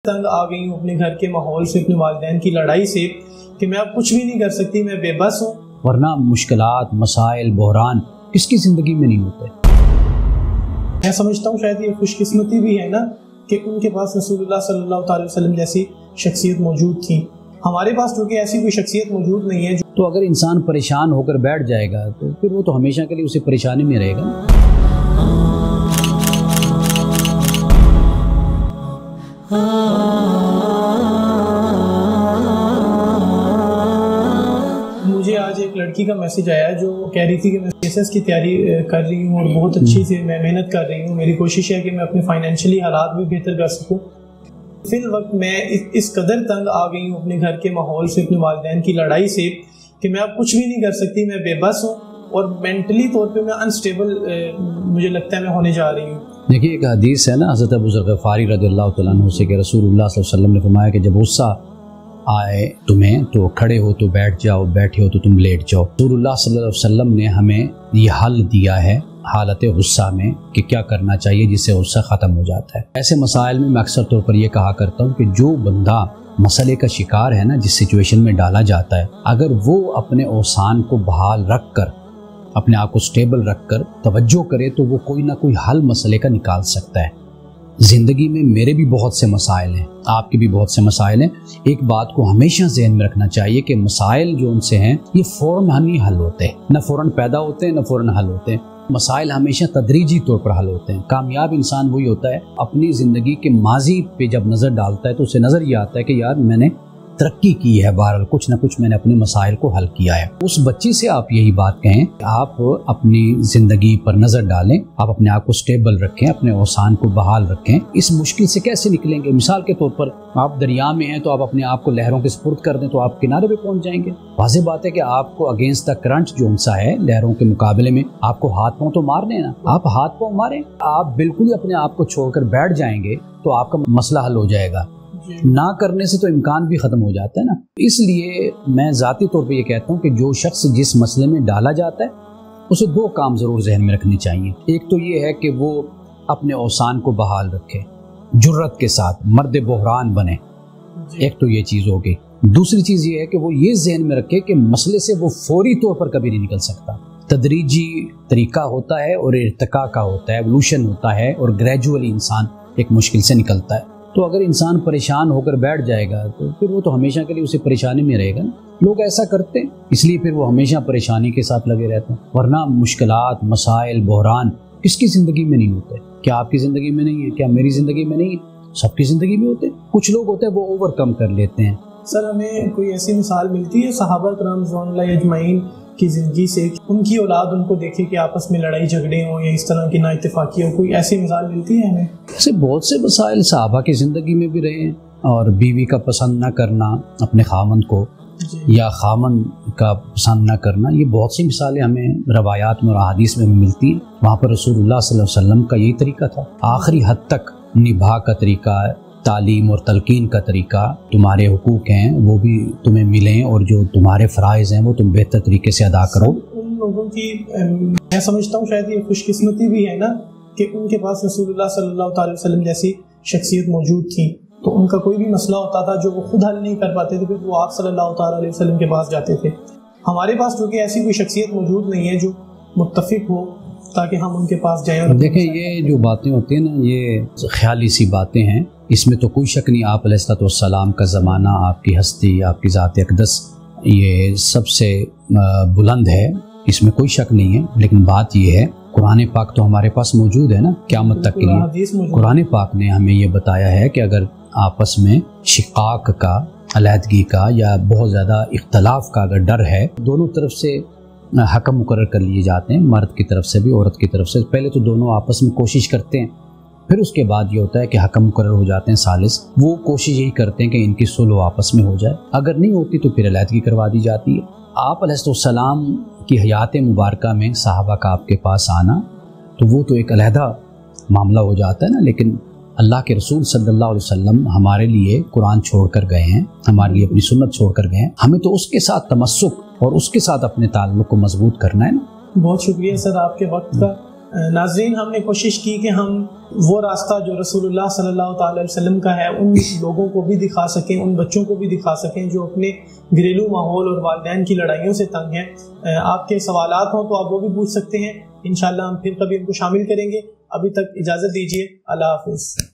تنگ آ گئی ہوں اپنے گھر کے ماحول سے، اپنے والدین کی لڑائی سے کہ میں اب کچھ بھی نہیں کر سکتی، میں بے بس ہوں۔ ورنہ مشکلات، مسائل، بحران کس کی زندگی میں نہیں ہوتے؟ میں سمجھتا ہوں شاید یہ خوش قسمتی بھی ہے نا کہ ان کے پاس رسول اللہ صلی اللہ علیہ وسلم جیسی شخصیت موجود تھی۔ ہمارے پاس چونکہ ایسی کوئی شخصیت موجود نہیں ہے تو اگر انسان پریشان ہو کر بیٹھ جائے گا تو پھر وہ تو ہمیشہ کے لیے اسے پریشانی میں رہے گا۔ مجھے آج ایک لڑکی کا میسج آیا جو کہہ رہی تھی کہ میں CSS کی تیاری کر رہی ہوں اور بہت اچھی سے میں محنت کر رہی ہوں، میری کوشش ہے کہ میں اپنے فائنینشلی حالات بھی بہتر کر سکوں۔ فی الوقت میں اس قدر تنگ آ گئی ہوں اپنے گھر کے ماحول سے، اپنے والدین کی لڑائی سے کہ میں اب کچھ بھی نہیں کر سکتی، میں بے بس ہوں اور مینٹلی طور پہ میں انسٹیبل مجھے لگتا ہے میں ہونے جا رہی ہوں۔ دیکھیے ایک حدیث ہے نا حضرت ابو ذر غفاری رضی اللہ تعالیٰ عنہ سے کہ رسول اللہ صلی اللہ علیہ وسلم نے فرمایا کہ جب غصہ آئے تمہیں تو کھڑے ہو تو بیٹھ جاؤ، بیٹھے ہو تو تم لیٹ جاؤ۔ رسول اللہ صلی اللہ علیہ وسلم نے ہمیں یہ حل دیا ہے حالت غصہ میں کہ کیا کرنا چاہیے جس سے غصہ ختم ہو جاتا ہے۔ ایسے مسائل میں اکثر طور پر یہ کہا کرتا ہوں کہ جو بندہ مسئلے کا شکار ہے نا، جس سچویشن میں ڈالا جاتا ہے، اگر وہ اپنے اوسان کو بحال رکھ کر، اپنے آپ کو سٹیبل رکھ کر توجہ کرے تو وہ کوئی نہ کوئی حل مسئلے کا نکال سکتا ہے۔ زندگی میں میرے بھی بہت سے مسائل ہیں، آپ کے بھی بہت سے مسائل ہیں۔ ایک بات کو ہمیشہ ذہن میں رکھنا چاہیے کہ مسائل جو ان سے ہیں یہ فوراً نہیں حل ہوتے، نہ فوراً پیدا ہوتے ہیں نہ فوراً حل ہوتے ہیں۔ مسائل ہمیشہ تدریجی طور پر حل ہوتے ہیں۔ کامیاب انسان وہی ہوتا ہے اپنی زندگی کے ماضی پہ جب نظر ڈالتا ہے تو اسے نظر یہ آتا ہے کہ یار میں نے ترقی کی ہے، بہرحال کچھ نہ کچھ میں نے اپنے مسائل کو حل کیا ہے۔ اس بچی سے آپ یہی بات کہیں کہ آپ اپنی زندگی پر نظر ڈالیں، آپ اپنے آپ کو سٹیبل رکھیں، اپنے اوسان کو بحال رکھیں۔ اس مشکل سے کیسے نکلیں گے؟ مثال کے طور پر آپ دریا میں ہیں تو آپ اپنے آپ کو لہروں کے سپرد کر دیں تو آپ کنارے پہ پہنچ جائیں گے۔ واضح بات ہے کہ آپ کو اگینسٹ دا کرنٹ جو انسا ہے، لہروں کے مقابلے میں آپ کو ہاتھ پاؤں تو مارنے نا، آپ ہاتھ پاؤں ماریں۔ آپ بالکل ہی اپنے آپ کو چھوڑ کر بیٹھ جائیں گے تو آپ کا مسئلہ حل ہو جائے گا۔ نہ کرنے سے تو امکان بھی ختم ہو جاتا ہے نا۔ اس لیے میں ذاتی طور پہ یہ کہتا ہوں کہ جو شخص جس مسئلے میں ڈالا جاتا ہے اسے دو کام ضرور ذہن میں رکھنے چاہیے۔ ایک تو یہ ہے کہ وہ اپنے اوسان کو بحال رکھے، جرت کے ساتھ مرد بحران بنے، ایک تو یہ چیز ہوگی۔ دوسری چیز یہ ہے کہ وہ یہ ذہن میں رکھے کہ مسئلے سے وہ فوری طور پر کبھی نہیں نکل سکتا، تدریجی طریقہ ہوتا ہے اور ارتقاء کا ہوتا ہے، ایوولوشن ہوتا ہے اور گریجولی انسان ایک مشکل سے نکلتا ہے۔ تو اگر انسان پریشان ہو کر بیٹھ جائے گا تو پھر وہ تو ہمیشہ کے لیے اسے پریشانی میں رہے گا نا۔ لوگ ایسا کرتے ہیں اس لیے پھر وہ ہمیشہ پریشانی کے ساتھ لگے رہتے ہیں۔ ورنہ مشکلات، مسائل، بحران کس کی زندگی میں نہیں ہوتے؟ کیا آپ کی زندگی میں نہیں ہے؟ کیا میری زندگی میں نہیں ہے؟ سب کی زندگی میں ہوتے ہیں۔ کچھ لوگ ہوتے ہیں وہ اوور کم کر لیتے ہیں۔ سر ہمیں کوئی ایسی مثال ملتی ہے صحابہ کرام رضوان اللہ اجمعین کی زندگی سے، ان کی اولاد ان کو دیکھے کہ آپس میں لڑائی جھگڑے ہوں یا اس طرح کی نا اتفاقی ہو، کوئی ایسی مثال ملتی ہے ہمیں؟ ایسے بہت سے مسائل صحابہ کی زندگی میں بھی رہے ہیں، اور بیوی کا پسند نہ کرنا اپنے خامند کو یا خامند کا پسند نہ کرنا، یہ بہت سی مثالیں ہمیں روایات میں اور احادیث میں ملتی ہیں۔ وہاں پر رسول اللہ صلی اللہ علیہ وسلم کا یہی طریقہ تھا، آخری حد تک نبھا کا طریقہ، تعلیم اور تلقین کا طریقہ، تمہارے حقوق ہیں وہ بھی تمہیں ملیں اور جو تمہارے فرائض ہیں وہ تم بہتر طریقے سے ادا کرو۔ ان لوگوں کی میں سمجھتا ہوں شاید یہ خوش قسمتی بھی ہے نا کہ ان کے پاس رسول اللہ صلی اللہ علیہ وسلم جیسی شخصیت موجود تھی، تو ان کا کوئی بھی مسئلہ ہوتا تھا جو وہ خود حل نہیں کر پاتے تھے پھر وہ آپ صلی اللہ علیہ وسلم کے پاس جاتے تھے۔ ہمارے پاس چونکہ ایسی کوئی شخصیت موجود نہیں ہے جو متفق ہو تاکہ ہم ان کے پاس جائیں۔ اور دیکھیں یہ جو باتیں ہوتی ہیں نا یہ خیالی سی باتیں ہیں، اس میں تو کوئی شک نہیں آپ علیہ الصلوۃ والسلام کا زمانہ، آپ کی ہستی، آپ کی ذات اقدس یہ سب سے بلند ہے، اس میں کوئی شک نہیں ہے۔ لیکن بات یہ ہے قرآن پاک تو ہمارے پاس موجود ہے نا قیامت تک کے لیے۔ قرآن پاک نے ہمیں یہ بتایا ہے کہ اگر آپس میں شقاق کا، علیحدگی کا یا بہت زیادہ اختلاف کا اگر ڈر ہے، دونوں طرف سے حکم مقرر کر لیے جاتے ہیں، مرد کی طرف سے بھی عورت کی طرف سے۔ پہلے تو دونوں آپس میں کوشش کرتے ہیں، پھر اس کے بعد یہ ہوتا ہے کہ حکم مقرر ہو جاتے ہیں ثالث، وہ کوشش یہی کرتے ہیں کہ ان کی صلح آپس میں ہو جائے، اگر نہیں ہوتی تو پھر علیحدگی کروا دی جاتی ہے۔ آپ علیہ السلام کی حیات مبارکہ میں صحابہ کا آپ کے پاس آنا تو وہ تو ایک علیحدہ معاملہ ہو جاتا ہے نا، لیکن اللہ کے رسول صلی اللہ علیہ وسلم ہمارے لیے قرآن چھوڑ کر گئے ہیں، ہمارے لیے اپنی سنت چھوڑ کر گئے ہیں، ہمیں تو اس کے ساتھ تمسک اور اس کے ساتھ اپنے تعلق کو مضبوط کرنا ہے نا۔ بہت شکریہ سر آپ کے وقت کا، ناظرین ہم نے کوشش کی کہ ہم وہ راستہ جو رسول اللہ صلی اللہ تعالی علیہ وسلم کا ہے ان لوگوں کو بھی دکھا سکیں، ان بچوں کو بھی دکھا سکیں جو اپنے گھریلو ماحول اور والدین کی لڑائیوں سے تنگ ہیں۔ آپ کے سوالات ہوں تو آپ وہ بھی پوچھ سکتے ہیں، انشاءاللہ ہم پھر کبھی ان کو شامل کریں گے۔ ابھی تک اجازت دیجیے، اللہ حافظ۔